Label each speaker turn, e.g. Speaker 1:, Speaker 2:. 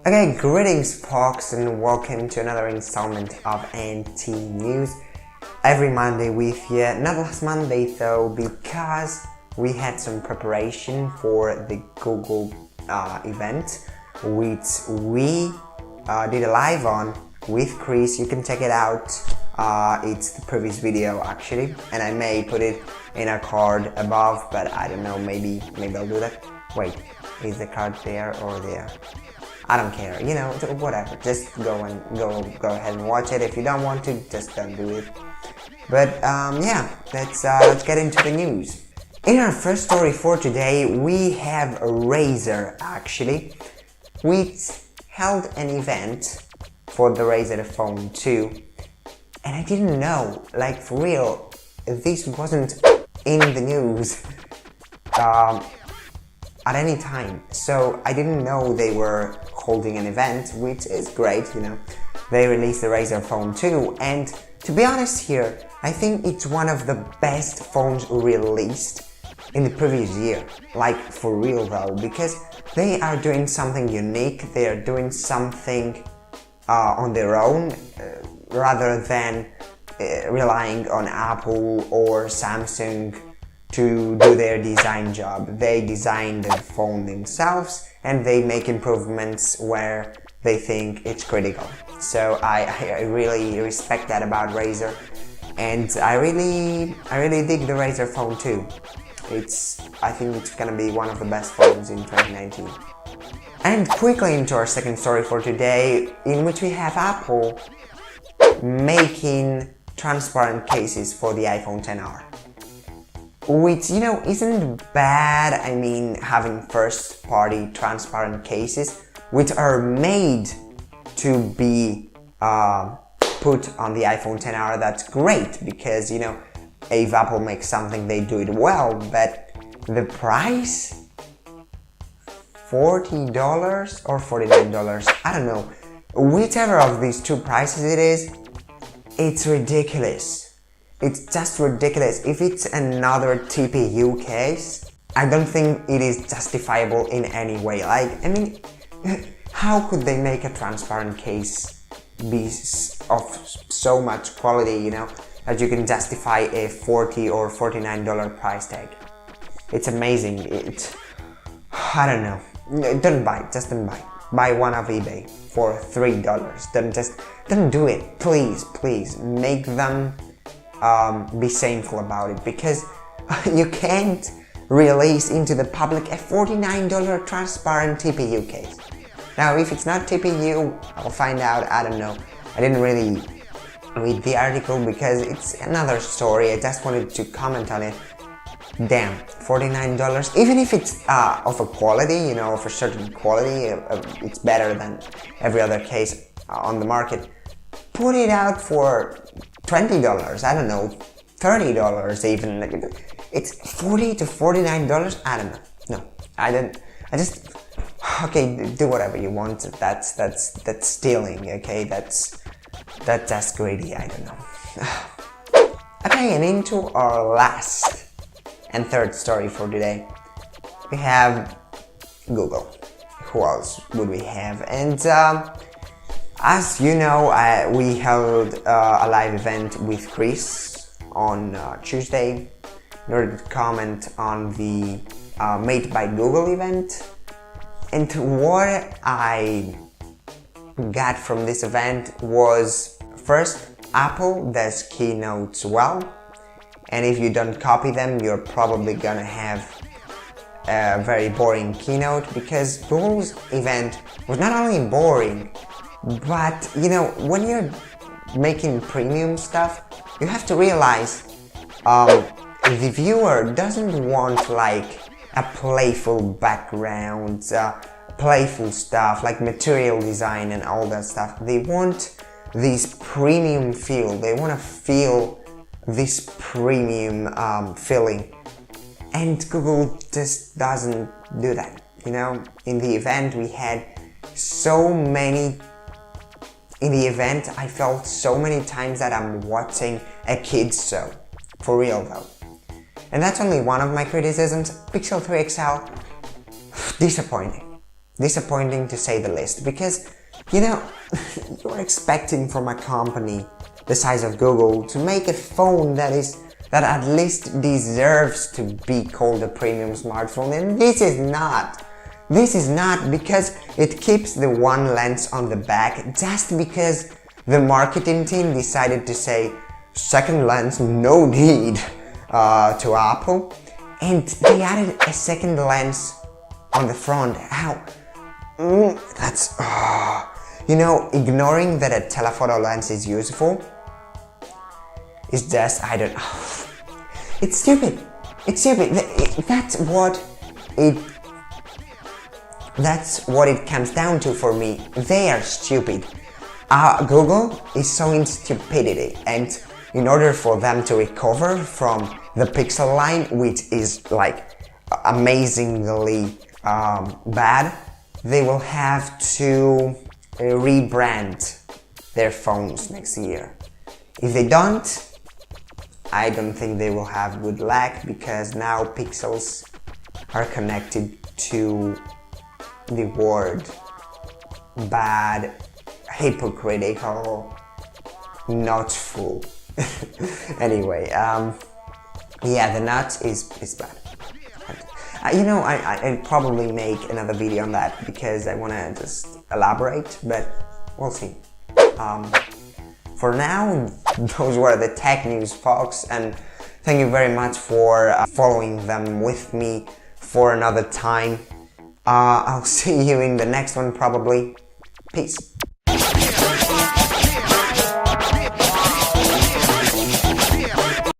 Speaker 1: Okay, greetings folks, and welcome to another installment of NT News. Every Monday with you, not last Monday though, because we had some preparation for the Google event, which we did a live on with Chris. You can check it out. It's the previous video actually, and I may put it in a card above, but I don't know, maybe I'll do that. Wait, is the card there or there? I don't care, you know, whatever. Just go ahead and watch it. If you don't want to, just don't do it. But yeah, let's get into the news. In our first story for today, we have Razer actually, which held an event for the Razer Phone 2, and I didn't know, like for real, this wasn't in the news at any time, so I didn't know they were holding an event, which is great, you know. They released the Razer Phone 2, and to be honest here, I think it's one of the best phones released in the previous year, like for real though, because they are doing something unique, they are doing something on their own, rather than relying on Apple or Samsung to do their design job. They design the phone themselves and they make improvements where they think it's critical. So I really respect that about Razer, and I really dig the Razer Phone 2. I think it's gonna be one of the best phones in 2019. And quickly into our second story for today, in which we have Apple making transparent cases for the iPhone XR. Which, you know, isn't bad. I mean, having first-party transparent cases which are made to be put on the iPhone XR, that's great, because, you know, if Apple makes something, they do it well, but the price? $40 or $49? I don't know. Whichever of these two prices it is, it's ridiculous. It's just ridiculous. If it's another TPU case, I don't think it is justifiable in any way. Like, I mean, how could they make a transparent case be of so much quality, you know, that you can justify a $40 or $49 price tag? It's amazing. I don't know. Don't buy it. Just don't buy it. Buy one of eBay for $3. Don't do it. Please make them be shameful about it, because you can't release into the public a $49 transparent TPU case. Now, if it's not TPU, I'll find out. I don't know. I didn't really read the article because it's another story. I just wanted to comment on it. Damn, $49, even if it's of a quality, you know, of a certain quality, it's better than every other case on the market. Put it out for $20, I don't know, $30 even. It's $40 to $49, I don't know. No, I just, okay, do whatever you want. That's stealing, okay? That's just greedy, I don't know. Okay, and into our last and third story for today, we have Google. Who else would we have? And as you know, we held a live event with Chris on Tuesday in order to comment on the Made by Google event. And what I got from this event was, first, Apple does keynotes well, and if you don't copy them, you're probably gonna have a very boring keynote, because Google's event was not only boring, but, you know, when you're making premium stuff, you have to realize the viewer doesn't want like a playful background, playful stuff like material design and all that stuff. They want this premium feel. They want to feel this premium feeling, and Google just doesn't do that. You know, in the event we had so many. In the event, I felt so many times that I'm watching a kids show. For real though. And that's only one of my criticisms. Pixel 3 XL, disappointing. Disappointing to say the least, because, you know, you're expecting from a company the size of Google to make a phone that at least deserves to be called a premium smartphone, and this is not. This is not, because it keeps the one lens on the back just because the marketing team decided to say second lens no need to Apple, and they added a second lens on the front. How? That's you know, ignoring that a telephoto lens is useful is just, I don't know. It's stupid. It's stupid. That's what it comes down to for me. They are stupid. Google is showing stupidity, and in order for them to recover from the Pixel line, which is like amazingly bad, they will have to rebrand their phones next year. If they don't, I don't think they will have good luck, because now pixels are connected to the word bad, hypocritical, not full. Anyway, yeah, the nut is bad. You know, I'll probably make another video on that, because I want to just elaborate, but we'll see. For now, those were the tech news, folks, and thank you very much for following them with me for another time. I'll see you in the next one, probably. Peace.